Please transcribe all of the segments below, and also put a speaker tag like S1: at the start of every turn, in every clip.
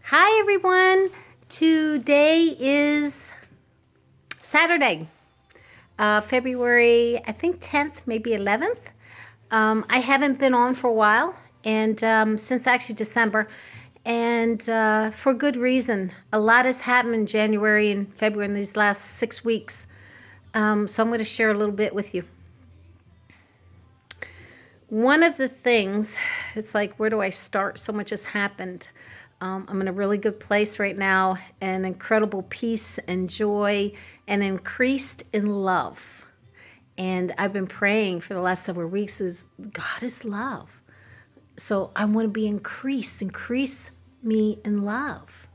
S1: Hi, everyone. Today is Saturday, February, I think 10th, maybe 11th. I haven't been on for a while, and since actually December, and for good reason. A lot has happened in January and February in these last 6 weeks. So I'm going to share a little bit with you. One of the things, it's like, where do I start? So much has happened. I'm in a really good place right now, and incredible peace and joy, and increased in love. And I've been praying for the last several weeks is God is love. So I want to be increase me in love.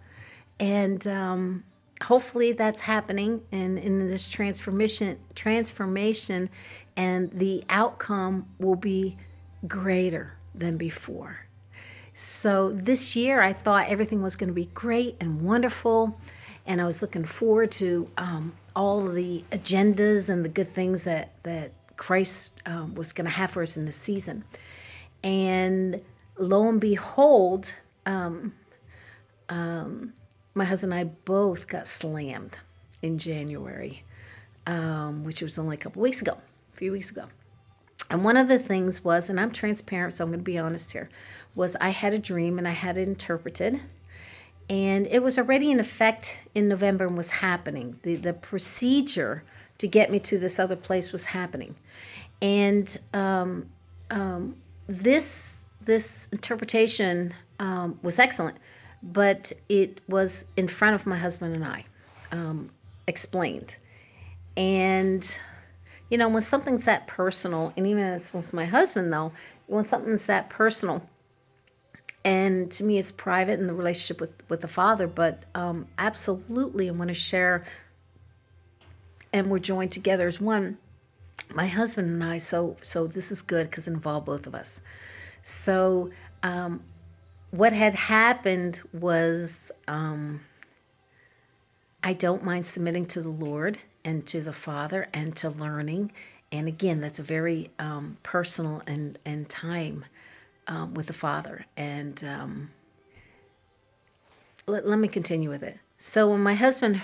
S1: And hopefully that's happening in this transformation, and the outcome will be greater than before. So this year I thought everything was going to be great and wonderful, and I was looking forward to all of the agendas and the good things that Christ was going to have for us in this season. And lo and behold, my husband and I both got slammed in January, which was only a few weeks ago. And one of the things was, and I'm transparent, so I'm going to be honest here, was I had a dream and I had it interpreted. And it was already in effect in November and was happening. The procedure to get me to this other place was happening. And this interpretation was excellent, but it was in front of my husband and I, explained. And when something's that personal, and even as with my husband, though, when something's that personal, and to me it's private in the relationship with the Father, but absolutely I want to share, and we're joined together as one, my husband and I, so this is good because it involved both of us. So what had happened was I don't mind submitting to the Lord and to the Father and to learning. And again, that's a very personal and time with the Father. And let me continue with it. So when my husband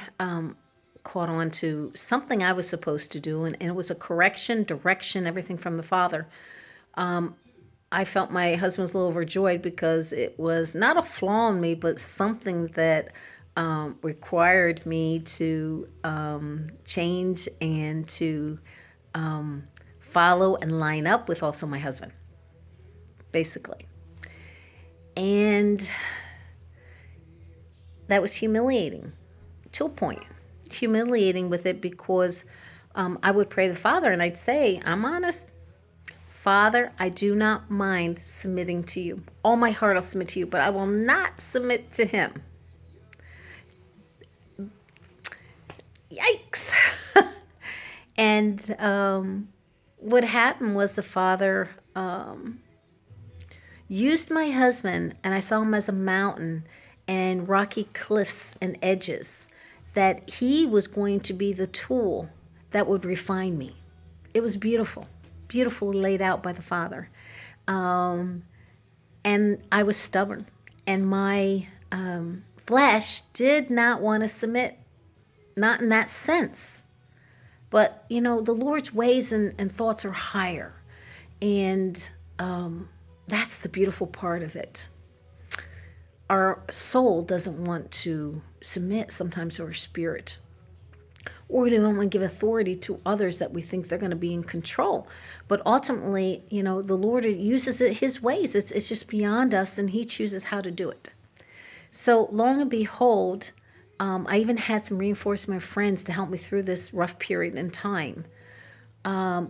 S1: caught on to something I was supposed to do, and it was a correction, direction, everything from the Father, I felt my husband was a little overjoyed because it was not a flaw in me, but something that required me to change and to follow and line up with also my husband, basically. And that was humiliating to a point. Humiliating with it because I would pray to the Father and I'd say, I'm honest, Father, I do not mind submitting to you. All my heart I'll submit to you, but I will not submit to him. Yikes. And what happened was the Father used my husband, and I saw him as a mountain and rocky cliffs and edges, that he was going to be the tool that would refine me. It was beautiful, beautifully laid out by the Father. And I was stubborn, and my flesh did not want to submit, not in that sense. But, the Lord's ways and thoughts are higher. And that's the beautiful part of it. Our soul doesn't want to submit sometimes to our spirit. Or we don't want to give authority to others that we think they're going to be in control. But ultimately, the Lord uses it his ways. It's just beyond us, and he chooses how to do it. So long and behold, I even had some reinforcement friends to help me through this rough period in time,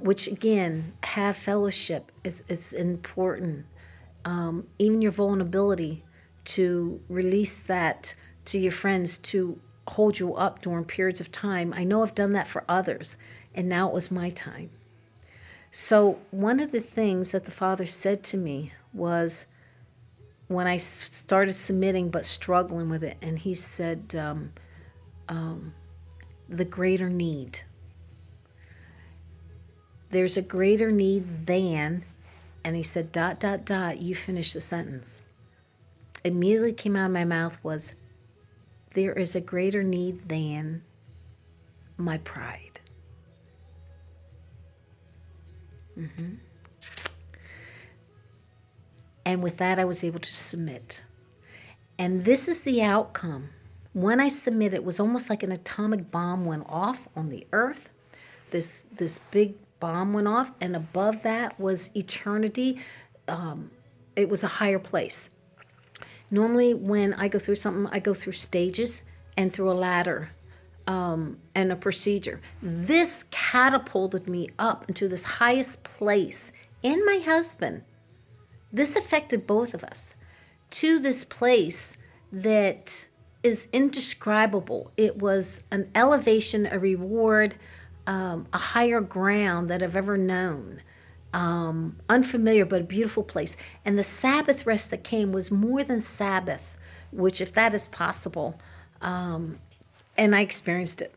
S1: which again, have fellowship. It's important. Even your vulnerability, to release that to your friends, to hold you up during periods of time. I know I've done that for others, and now it was my time. So one of the things that the Father said to me was, when I started submitting but struggling with it, and he said, the greater need. There's a greater need than, and he said, ... you finish the sentence. immediately came out of my mouth was, there is a greater need than my pride. And with that, I was able to submit. And this is the outcome. When I submitted, it was almost like an atomic bomb went off on the earth. This big bomb went off, and above that was eternity. It was a higher place. Normally, when I go through something, I go through stages and through a ladder and a procedure. This catapulted me up into this highest place in my husband. This affected both of us to this place that is indescribable. It was an elevation, a reward, a higher ground that I've ever known. Unfamiliar, but a beautiful place. And the Sabbath rest that came was more than Sabbath, which, if that is possible, and I experienced it.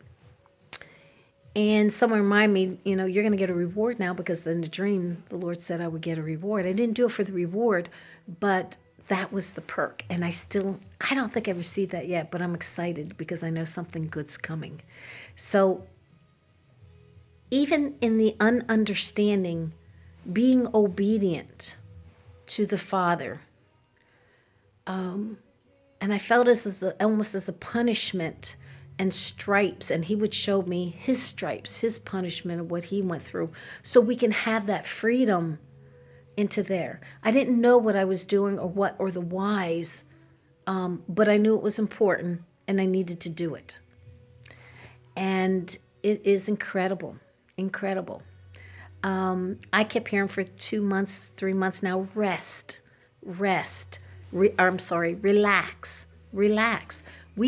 S1: And someone reminded me, you're going to get a reward now, because in the dream, the Lord said I would get a reward. I didn't do it for the reward, but that was the perk. And I don't think I received that yet, but I'm excited because I know something good's coming. So even in the ununderstanding, being obedient to the Father, and I felt this almost as a punishment and stripes, and he would show me his stripes, his punishment of what he went through, so we can have that freedom into there. I didn't know what I was doing or the whys, but I knew it was important and I needed to do it. And it is incredible. I kept hearing for 2 months, 3 months now, relax. We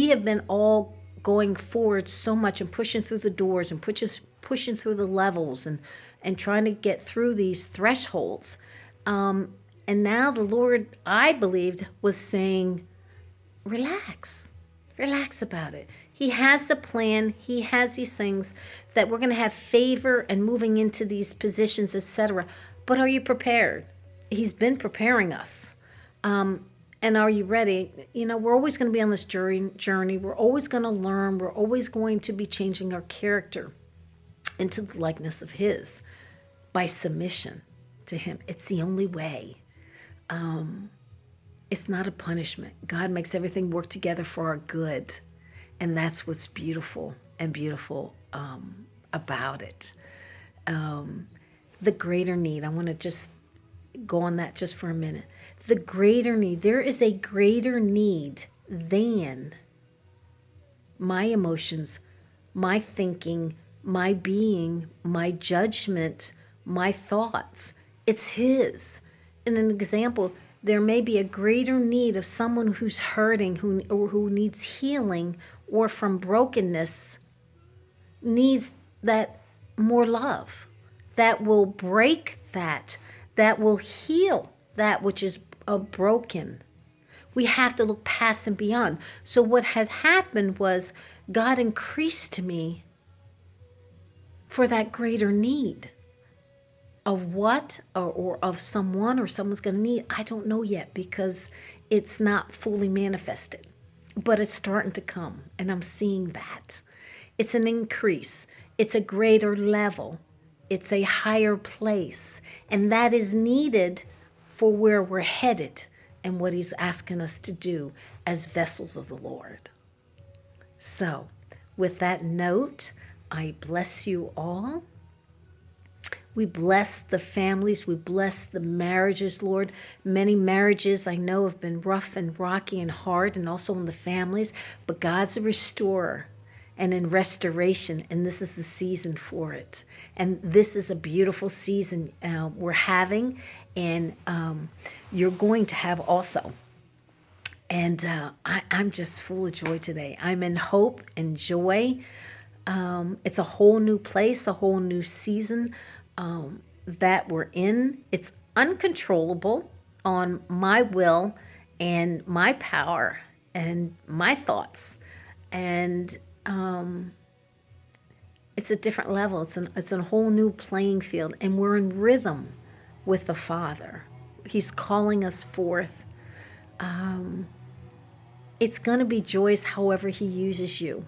S1: have been all going forward so much and pushing through the doors and pushing through the levels and trying to get through these thresholds. And now the Lord, I believed, was saying, relax about it. He has the plan. He has these things that we're going to have favor and moving into these positions, etc. But are you prepared? He's been preparing us. And are you ready? We're always going to be on this journey. We're always going to learn. We're always going to be changing our character into the likeness of His by submission to Him. It's the only way. It's not a punishment. God makes everything work together for our good. And that's what's beautiful about it. The greater need. I want to just go on that just for a minute. The greater need. There is a greater need than my emotions, my thinking, my being, my judgment, my thoughts. It's His. In an example, there may be a greater need of someone who's hurting, who needs healing, or from brokenness, needs that more love that will break that will heal that which is broken. We have to look past and beyond. So what had happened was God increased to me for that greater need. Of what or of someone or someone's going to need, I don't know yet, because it's not fully manifested. But it's starting to come, and I'm seeing that. It's an increase. It's a greater level. It's a higher place. And that is needed for where we're headed and what He's asking us to do as vessels of the Lord. So, with that note, I bless you all. We bless the families. We bless the marriages, Lord. Many marriages I know have been rough and rocky and hard, and also in the families. But God's a restorer and in restoration, and this is the season for it. And this is a beautiful season we're having, and you're going to have also. And I'm just full of joy today. I'm in hope and joy. It's a whole new place, a whole new season that we're in. It's uncontrollable on my will and my power and my thoughts. And it's a different level. It's a whole new playing field. And we're in rhythm with the Father. He's calling us forth. It's going to be joyous however he uses you.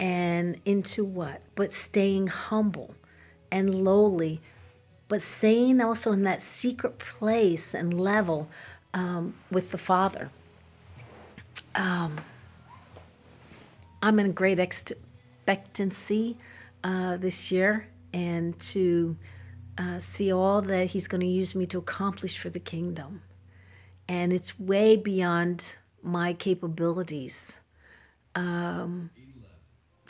S1: And into what? But staying humble and lowly, but staying also in that secret place and level with the Father. I'm in great expectancy this year, and to see all that he's going to use me to accomplish for the kingdom. And it's way beyond my capabilities.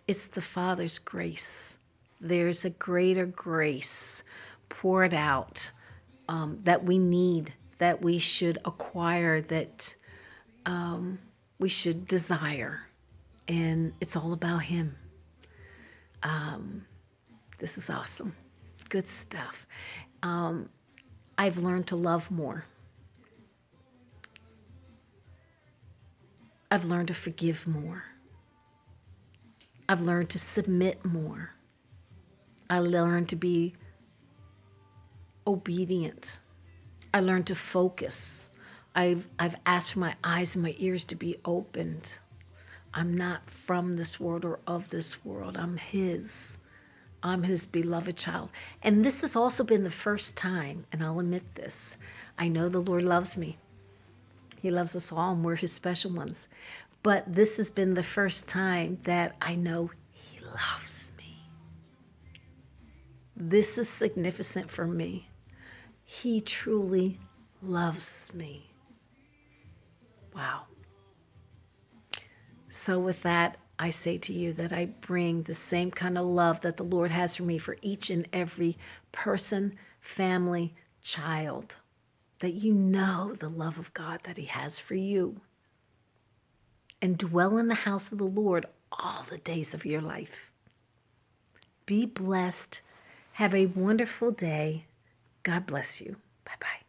S1: It's the Father's grace. There's a greater grace poured out that we need, that we should acquire, that we should desire. And it's all about him. This is awesome. Good stuff. I've learned to love more. I've learned to forgive more. I've learned to submit more. I learned to be obedient. I learned to focus. I've asked for my eyes and my ears to be opened. I'm not from this world or of this world. I'm his. I'm his beloved child. And this has also been the first time, and I'll admit this, I know the Lord loves me. He loves us all, and we're his special ones. But this has been the first time that I know he loves me. This is significant for me. He truly loves me. Wow. So with that, I say to you that I bring the same kind of love that the Lord has for me for each and every person, family, child, that you know the love of God that he has for you. And dwell in the house of the Lord all the days of your life. Be blessed. Have a wonderful day. God bless you. Bye-bye.